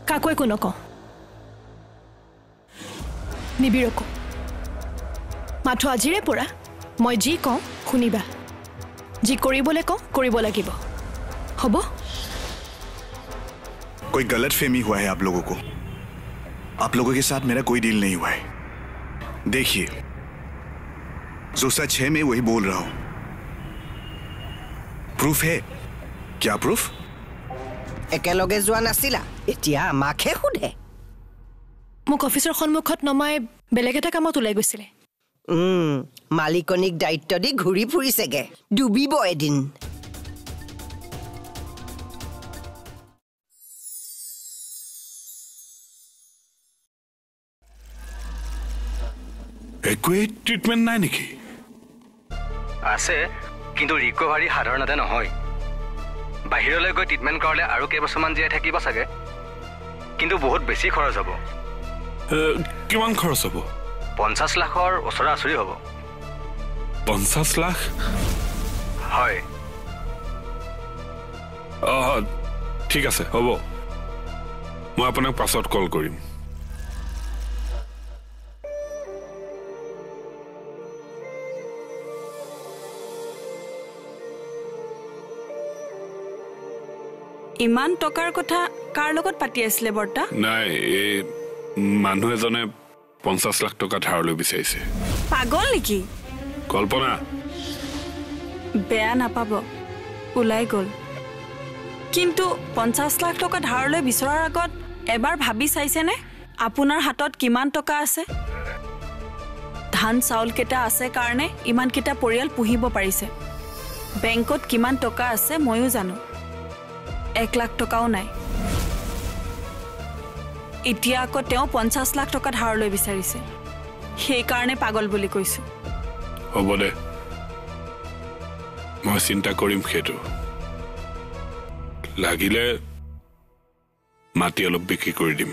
কাকো একো নকওঁ নিবিৰকো মাথো আজিৰে পৰা মই যি কওঁ শুনিবা যি কৰিবলৈ কওঁ কৰিব লাগিব হ'ব कोई गलतफहमी हुआ है आप लोगों को आप लोगों के साथ मेरा कोई डील नहीं हुआ है देखिए जो सच है मैं वही बोल रहा हूं प्रूफ है क्या प्रूफ একেলগে যোৱা নাছিলা এতিয়া আমাকে খুদে মোক অফিচৰ সন্মুখত নমাই বেলেগ এটা কামত ওলাই গৈছিলে মালিকনিক দায়িত্ব দি ঘূৰি ফুৰিছেগে ডুবিব এদিন একোৱে ট্ৰিটমেণ্ট নাই নেকি আছে কিন্তু ৰিকভাৰী সাধাৰণতে নহয় বাহিৰলৈ গৈ ট্ৰিটমেণ্ট কৰালে আৰু কেইবছৰমান জীয়াই থাকিব চাগে কিন্তু বহুত বেছি খৰচ হ'ব কিমান খৰচ হ'ব 50 লাখৰ ওচৰা আচৰি হ'ব 50 লাখ হয় ঠিক আছে হ'ব মই আপোনাক পাছত কল কৰিম ইমান টকাৰ কথা কাৰ লগত পাতি আছিল বৰ্তা নাই এই মানুহ এজনে 50 লাখ টকা ধাৰলৈ বিচাৰিছে পাগল নেকি কল্পনা বেয়া নাপাব ওলাই গ'ল কিন্তু 50 লাখ টকা ধাৰলৈ বিচৰাৰ আগত এবাৰ ভাবি চাইছেনে আপোনাৰ হাতত কিমান টকা আছে ধান চাউল কেটা আছে কাৰণে ইমান কেটা পৰিয়াল পুহিব পাৰিছে বেংকত কিমান টকা আছে ময়ো জানো 1 লাখ টকাও নাই এতিয়া আকৌ তেওঁ 50 লাখ টকা ধাৰলৈ বিচাৰিছে সেই কাৰণে পাগল বুলি কৈছো হ'ব দে মই চিন্তা কৰিম সেইটো লাগিলে মাটি অলপ বিক্ৰী কৰি দিম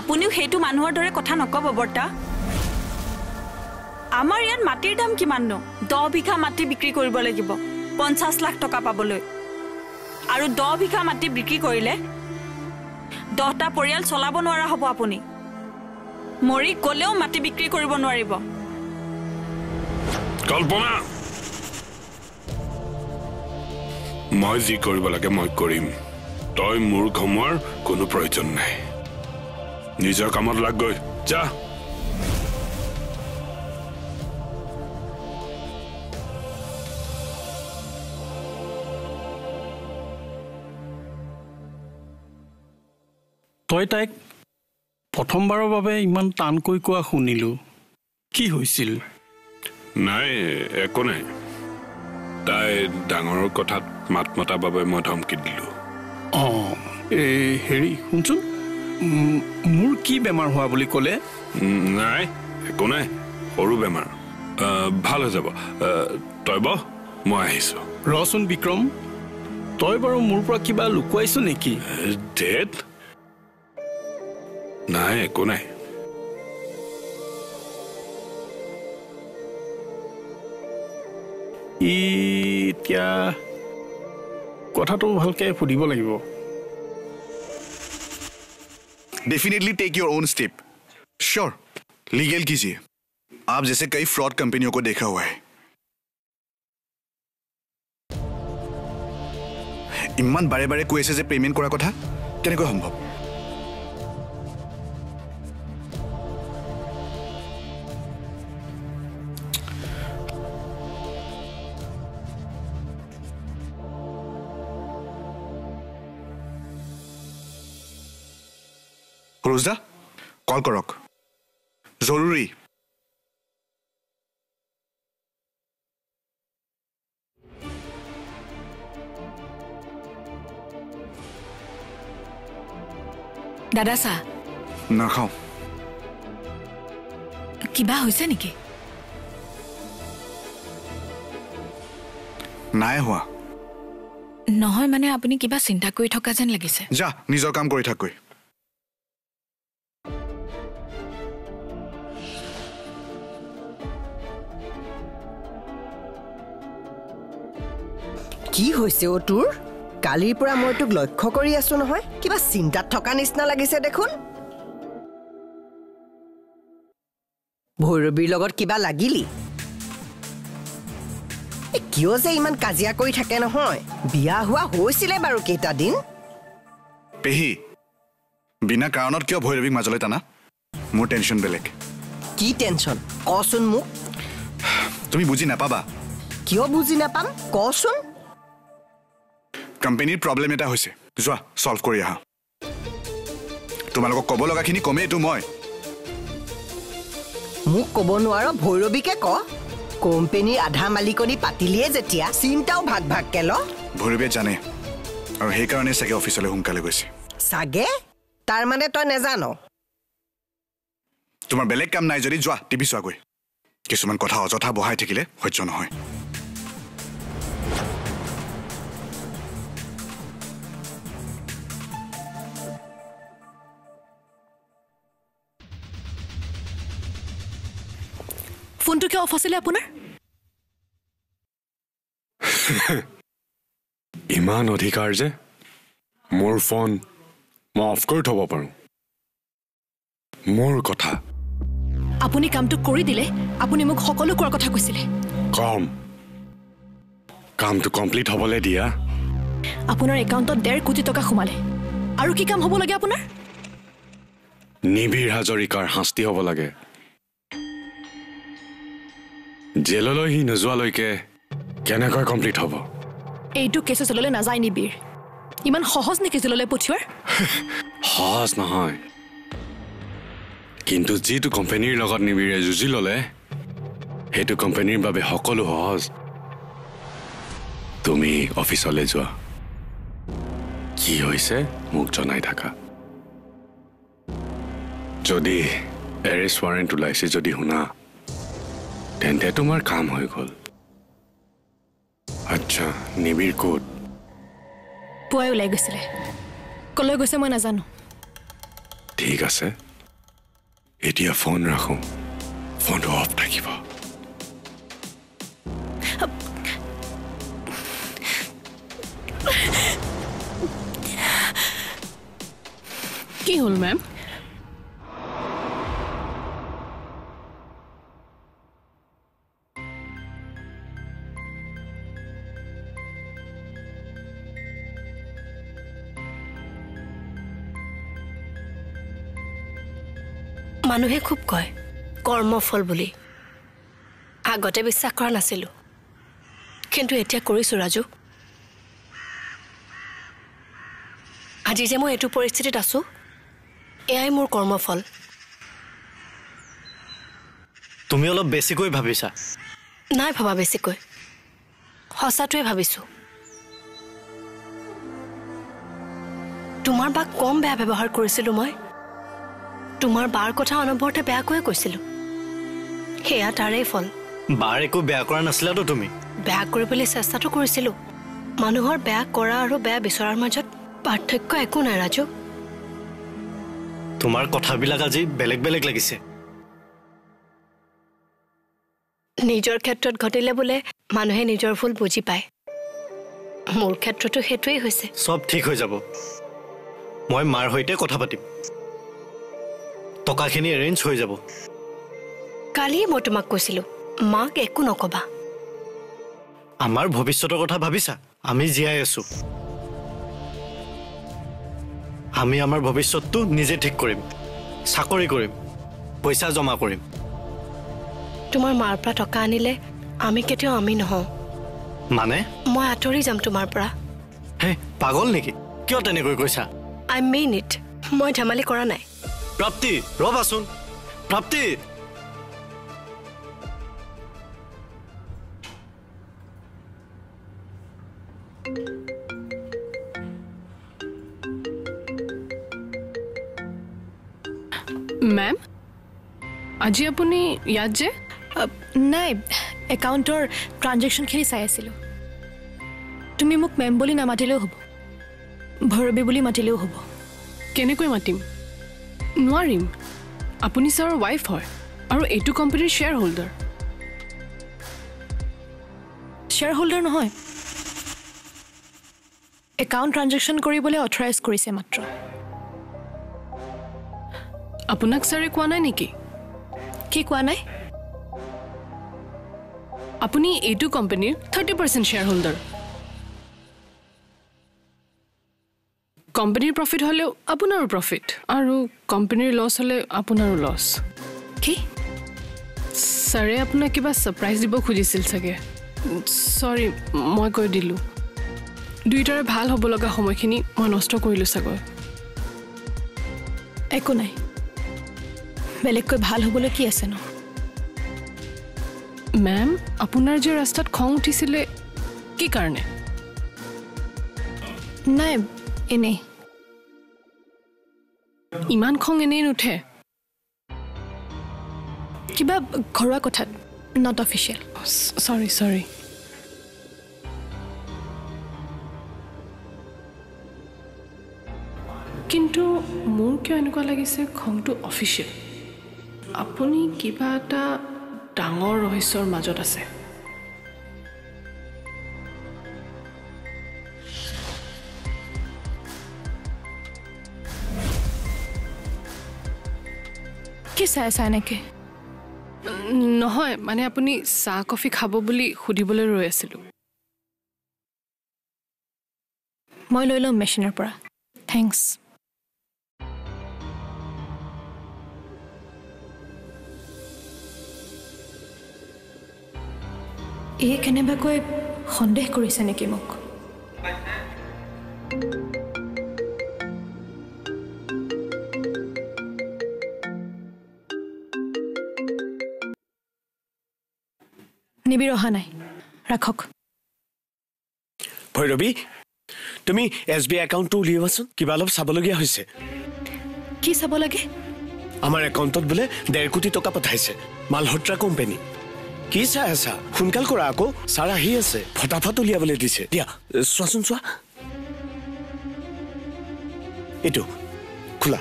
আপুনিও সেইটো মানুহৰ দৰে কথা নকব বৰ্তা আমাৰ ইয়াত মাটিৰ দাম কিমান নো 10 বিঘা মাটি বিক্ৰী কৰিব লাগিব 50 লাখ টকা পাবলৈ আৰু 10 বিঘা মাটি বিক্ৰী কৰিলে 10টা পৰিয়াল চলাব নোৱাৰা হ'ব আপুনি মৰি গলেও মাটি বিক্ৰী কৰিব নোৱাৰিব কল্পনা মই যি কৰিব লাগে মই কৰিম তই মোৰ ঘমৰ কোনো প্ৰয়োজন নাই নিজৰ কামত লাগ গৈ যা তই তাইক প্ৰথমবাৰৰ বাবে ইমান টানকৈ কোৱা শুনিলো কি হৈছিল নাই একো নাই তাই ডাঙৰৰ কথাত মাত মতা বাবে মই ধমকি দিলো হেৰি শুনচোন মোৰ কি বেমাৰ হোৱা বুলি ক'লে নাই একো নাই সৰু বেমাৰ ভাল হৈ যাব তই বহ মই আহিছো ৰচোন বিক্ৰম তই বাৰু মোৰ পৰা কিবা লুকুৱাইছ নেকি ডেট নাই একো নাই এতিয়া কথাটো ভালকে সুধিব লাগিব definitely take your own step sure legal कीजिए आप जैसे कई फ्रॉड कंपनियों को देखा हुआ है इमान बारे बारे कोई ऐसे पेमेंट करा कथा केनेকৈ সম্ভৱ रोजदा कॉल करक जरूरी दादा सा नाखाओ किबा হৈছে নেকি নাই হোৱা নহয় মানে আপুনি কিবা চিন্তা কৰি থকা যেন লাগিছে যা নিজৰ কাম কৰি থাক কি হৈছে ও তোৰ কালিৰ পৰা মই তোক লক্ষ্য কৰি আছো নহয় কিবা চিন্তাত থকা নিচিনা লাগিছে দেখোন ভৈৰৱীৰ লগত কিবা লাগিলি কিয় যে ইমান কাজিয়া কৰি থাকে নহয় বিয়া হোৱা হৈছিলে বাৰু কেইটা দিন পেহী বিনা কাৰণত কিয় ভৈৰৱীক মাজলৈ টানা মোৰ টেনশ্যন বেলেগ কি টেনশ্যন কচোন মোক তুমি বুজি নাপাবা কিয় বুজি নাপাম কচোন কোম্পানীৰ প্ৰব্লেম এটা হৈছে যোৱা সলভ কৰি আহা তোমালোকক ক'ব লগাখিনি কমেই এইটো মই মোক ক'ব নোৱাৰ ভৈৰৱীকে ক কোম্পানীৰ আধা মালিকনি পাতিলিয়ে যেতিয়া চিন্তাও ভাগ ভাগকে ল ভৈৰৱীয়ে জানে আৰু সেইকাৰণে চাগে অফিচলৈ সোনকালে গৈছে চাগে তাৰ মানে তই নেজান তোমাৰ বেলেগ কাম নাই যদি যোৱা টিভি চোৱাগৈ কিছুমান কথা অযথা বহাই থাকিলে সহ্য নহয় ফোনটো কিয় অফ আছিলে আপোনাৰ ইমান অধিকাৰ যে মোৰ ফোন মই অফ কৰি থব পাৰোঁ মোৰ কথা আপুনি কামটো কৰি দিলে আপুনি মোক সকলো কোৱাৰ কথা কৈছিলে কম কামটো কমপ্লিট হ'বলৈ দিয়া আপোনাৰ একাউণ্টত 1.5 কোটি টকা সোমালে আৰু কি কাম হ'ব লাগে আপোনাৰ নিবিৰ হাজৰিকাৰ শাস্তি হ'ব লাগে জেললৈ সি নোযোৱালৈকে কেনেকৈ কমপ্লিট হ'ব এইটো কেছ চললৈ নাযায় নিবিৰ ইমান সহজ নেকি জেললৈ পঠিওৱাৰ সহজ নহয় কিন্তু যিটো কোম্পানীৰ লগত নিবিৰে যুঁজি ল'লে সেইটো কোম্পানীৰ বাবে সকলো সহজ তুমি অফিচলৈ যোৱা কি হৈছে মোক জনাই থাকা যদি এৰেষ্ট ৱাৰেণ্ট ওলাইছে যদি শুনা তেন্তে তোমাৰ কাম হৈ গ'ল আচ্ছা নিবিৰ ক'ত পুৱাই ওলাই গৈছিলে কলৈ গৈছে মই নাজানো ঠিক আছে এতিয়া ফোন ৰাখো ফোনটো অফ থাকিব কি হ'ল মেম মানুহে খুব কয় কৰ্মফল বুলি আগতে বিশ্বাস কৰা নাছিলোঁ কিন্তু এতিয়া কৰিছোঁ ৰাজু আজি যে মই এইটো পৰিস্থিতিত আছোঁ এয়াই মোৰ কৰ্মফল তুমি অলপ বেছিকৈ ভাবিছা নাই ভাবা বেছিকৈ সঁচাটোৱে ভাবিছোঁ তোমাৰ বাক কম বেয়া ব্যৱহাৰ কৰিছিলোঁ মই তোমাৰ বাৰ কথা অনবৰতে বেয়াকৈয়ে কৈছিলোঁ সেয়া তাৰেই ফল বাৰ একো বেয়া কৰা নাছিলাতো তুমি বেয়া কৰিবলৈ চেষ্টাটো কৰিছিলোঁ মানুহৰ বেয়া কৰা আৰু বেয়া বিচৰাৰ মাজত পাৰ্থক্য একো নাই ৰাজু তোমাৰ কথাবিলাক আজি বেলেগ বেলেগ লাগিছে নিজৰ ক্ষেত্ৰত ঘটিলে বোলে মানুহে নিজৰ ভুল বুজি পায় মোৰ ক্ষেত্ৰতো সেইটোৱেই হৈছে সব ঠিক হৈ যাব মই মাৰ সৈতে কথা পাতিম টকাখিনি এৰেঞ্জ হৈ যাব কালিয়ে মই তোমাক কৈছিলোঁ মাক একো নকবা আমাৰ ভৱিষ্যতৰ কথা ভাবিছা আমি জীয়াই আছো আমি আমাৰ ভৱিষ্যতটো নিজে ঠিক কৰিম চাকৰি কৰিম পইচা জমা কৰিম তোমাৰ মাৰ পৰা টকা আনিলে আমি কেতিয়াও আমি নহওঁ মানে মই আঁতৰি যাম তোমাৰ পৰা হে পাগল নেকি কিয় তেনেকৈ কৈছা আই মিন ইট মই ধেমালি কৰা নাই প্ৰাপ্তি ৰবাচোন প্ৰাপ্তি মেম আজি আপুনি ইয়াত যে নাই একাউণ্টৰ ট্ৰানজেকশ্যনখিনি চাই আছিলোঁ তুমি মোক মেম বুলি নামাতিলেও হ'ব ভৈৰৱী বুলি মাতিলেও হ'ব কেনেকৈ মাতিম নোৱাৰিম আপুনি ছাৰৰ ৱাইফ হয় আৰু এইটো কোম্পানীৰ শ্বেয়াৰ শ্বেয়াৰ হোল্ডাৰ নহয় একাউণ্ট ট্ৰানজেকশ্যন কৰিবলৈ অথৰাইজ কৰিছে মাত্ৰ। আপোনাক ছাৰে কোৱা নাই নেকি? কি কোৱা নাই? আপুনি এইটো কোম্পানীৰ 30% শ্বেয়াৰ হোল্ডাৰ। কোম্পানীৰ প্ৰফিট হ'লেও আপোনাৰো প্ৰফিট, আৰু কোম্পানীৰ লছ হ'লে আপোনাৰো লছ। কি? ছাৰে আপোনাক কিবা ছাৰপ্ৰাইজ দিব খুজিছিল চাগে। চৰি, মই কৈ দিলোঁ। দুয়োটাৰে ভাল হ'ব লগা সময়খিনি মই নষ্ট কৰিলোঁ চাগৈ। একো নাই, বেলেগকৈ ভাল হ'বলৈ কি আছে ন? মেম, আপোনাৰ যে ৰাস্তাত খং উঠিছিলে কি কাৰণে? নাই, এনেই। ইমান খং এনেই নুঠে। কিবা ঘৰুৱা কথাত, নট অফিচিয়েল। চৰি। কিন্তু মোৰ কিয় এনেকুৱা লাগিছে খংটো অফিচিয়েল। আপুনি কিবা এটা ডাঙৰ ৰহস্যৰ মাজত আছে। কি চাই আছা এনেকে? নহয়, মানে আপুনি চাহ কফি খাব বুলি সুধিবলৈ ৰৈ আছিলোঁ। মই লৈ ল'ম মেচিনৰ পৰা। থেংকছ। এই কেনেবাকৈ সন্দেহ কৰিছে নেকি মোক? নিবিৰ অহা নাই, ৰাখক। ভৈৰৱী, তুমি SBI একাউণ্টটো উলিয়াবাচোন, কিবা অলপ চাবলগীয়া হৈছে। কি চাব লাগে? আমাৰ একাউণ্টত বোলে 1.5 কোটি টকা পঠাইছে মালহোত্ৰা কোম্পানী। কি চাই আছা? সোনকাল কৰা আকৌ, ছাৰ আহি আছে। ফটাফট উলিয়াবলৈ দিছে। দিয়া চোৱাচোন, চোৱা। এইটো খোলা।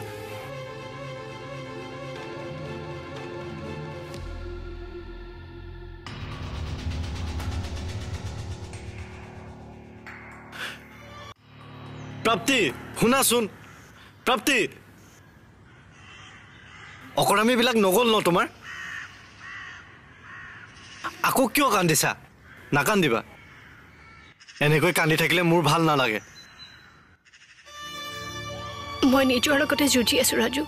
প্ৰাপ্তি, শুনাচোন। প্ৰাপ্তি, অকৰামীবিলাক নগ'ল ন তোমাৰ? আকৌ কিয় কান্দিছা? নাকান্দিবা। এনেকৈ কান্দি থাকিলে মোৰ ভাল নালাগে। মই নিজৰ লগতে যুঁজি আছো ৰাজু।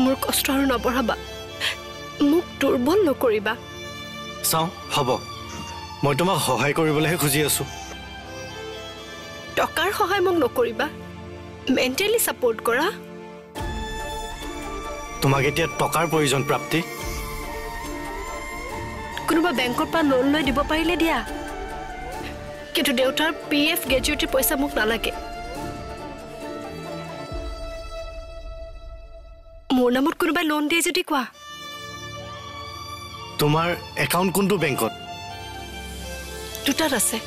মোৰ কষ্ট আৰু নবঢ়াবা, মোক দুৰ্বল নকৰিবা। চাওঁ, হ'ব। মই তোমাক সহায় কৰিবলৈহে খুজি আছো। টকাৰ সহায় মোক নকৰিবা, মেণ্টেলি ছাপোৰ্ট কৰা। তোমাক এতিয়া টকাৰ প্ৰয়োজন প্ৰাপ্তি। কোনোবা বেংকৰ পৰা লোন লৈ দিব পাৰিলে দিয়া, কিন্তু দেউতাৰ PF গ্ৰেজুৱেটিৰ পইচা মোক নালাগে। মোৰ নামত কোনোবাই লোন দিয়ে যদি কোৱা। তোমাৰ একাউণ্ট কোনটো বেংকত? দুটাত আছে।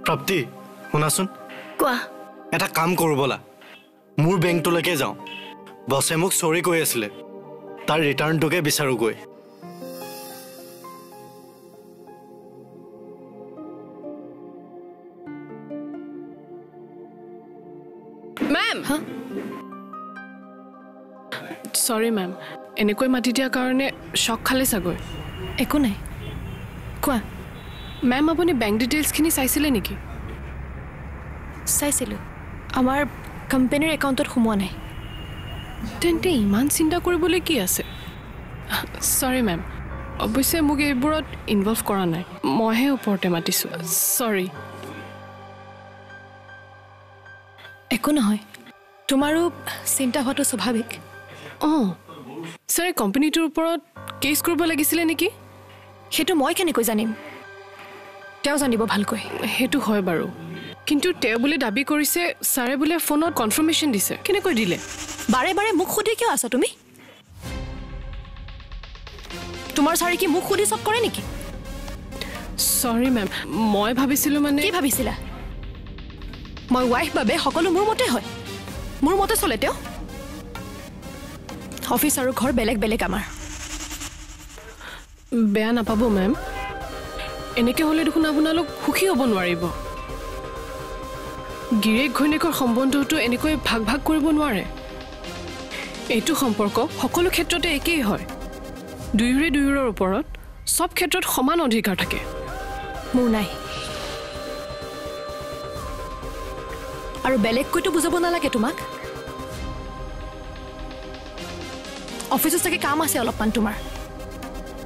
প্ৰাপ্তি, শুনাচোন। কোৱা। এটা কাম কৰোঁ ব'লা, মোৰ বেংকটোলৈকে যাওঁ। বছে মোক চৰি কৈ আছিলে, তাৰ ৰিটাৰ্ণটোকে বিচাৰোঁগৈ। মেম চৰি মেম এনেকৈ মাতি দিয়াৰ কাৰণে শ্বক খালে চাগৈ একো নাই কোৱা মেম আপুনি বেংক ডিটেইলছখিনি চাইছিলে নেকি চাইছিলোঁ আমাৰ কোম্পানীৰ একাউণ্টত সোমোৱা নাই তেন্তে ইমান চিন্তা কৰিবলৈ কি আছে চৰি মেম অৱশ্যে মোক এইবোৰত ইনভলভ কৰা নাই মইহে ওপৰতে মাতিছোঁ চৰি একো নহয় তোমাৰো চিন্তা হোৱাটো স্বাভাৱিক অঁ ছাৰ এই কোম্পানীটোৰ ওপৰত কেছ কৰিব লাগিছিলে নেকি সেইটো মই কেনেকৈ জানিম তেওঁ জানিব ভালকৈ সেইটো হয় বাৰু কিন্তু তেওঁ বোলে দাবী কৰিছে ছাৰে বোলে ফোনত কনফাৰ্মেশ্যন দিছে কেনেকৈ দিলে বাৰে বাৰে মোক সুধি কিয় আছা তুমি তোমাৰ ছাৰে কি মোক সুধি চব কৰে নেকি চৰি মেম মই ভাবিছিলোঁ মানে কি ভাবিছিলা মই ৱাইফ বাবে সকলো মোৰ মতে হয় মোৰ মতে চলে তেওঁ অফিচ আৰু ঘৰ বেলেগ বেলেগ আমাৰ বেয়া নাপাব মেম এনেকৈ হ'লে দেখোন আপোনালোক সুখী হ'ব নোৱাৰিব গিৰিয়েক ঘৈণীয়েকৰ সম্বন্ধটো এনেকৈ ভাগ ভাগ কৰিব নোৱাৰে এইটো সম্পৰ্ক সকলো ক্ষেত্ৰতে একেই হয় দুয়োৰে দুয়োৰৰ ওপৰত সব ক্ষেত্ৰত সমান অধিকাৰ থাকে মোৰ নাই আৰু বেলেগকৈতো বুজাব নালাগে তোমাক অফিচত চাগে কাম আছে অলপমান তোমাৰ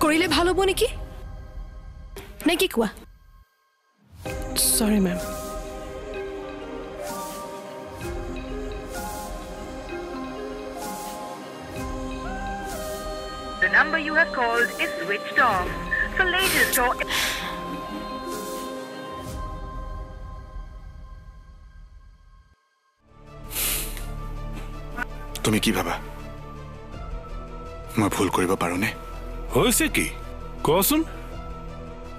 কৰিলে ভাল হ'ব নেকি নে কি কোৱা চৰি ma'am The number you have called is switched off. For latest or... তুমি কি ভাবা মই ভুল কৰিব পাৰোনে হৈছে কি কোৱাচোন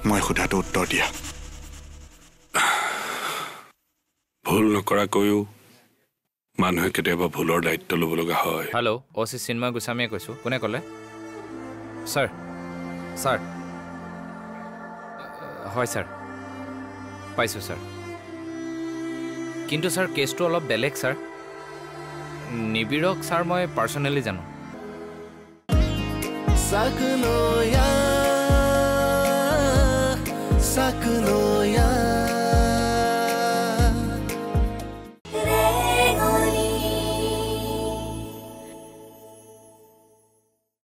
মই সোধাটো উত্তৰ দিয়া ভুল নকৰাকৈও মানুহে কেতিয়াবা ভুলৰ দায়িত্ব ল'ব লগা হয় হেল্ল' অচি চিন্ময় গোস্বামীয়ে কৈছোঁ কোনে ক'লে ছাৰ ছাৰ হয় ছাৰ পাইছোঁ ছাৰ কিন্তু ছাৰ কেছটো অলপ বেলেগ ছাৰ নিবিৰক ছাৰ মই পাৰ্চনেলি জানো सकलो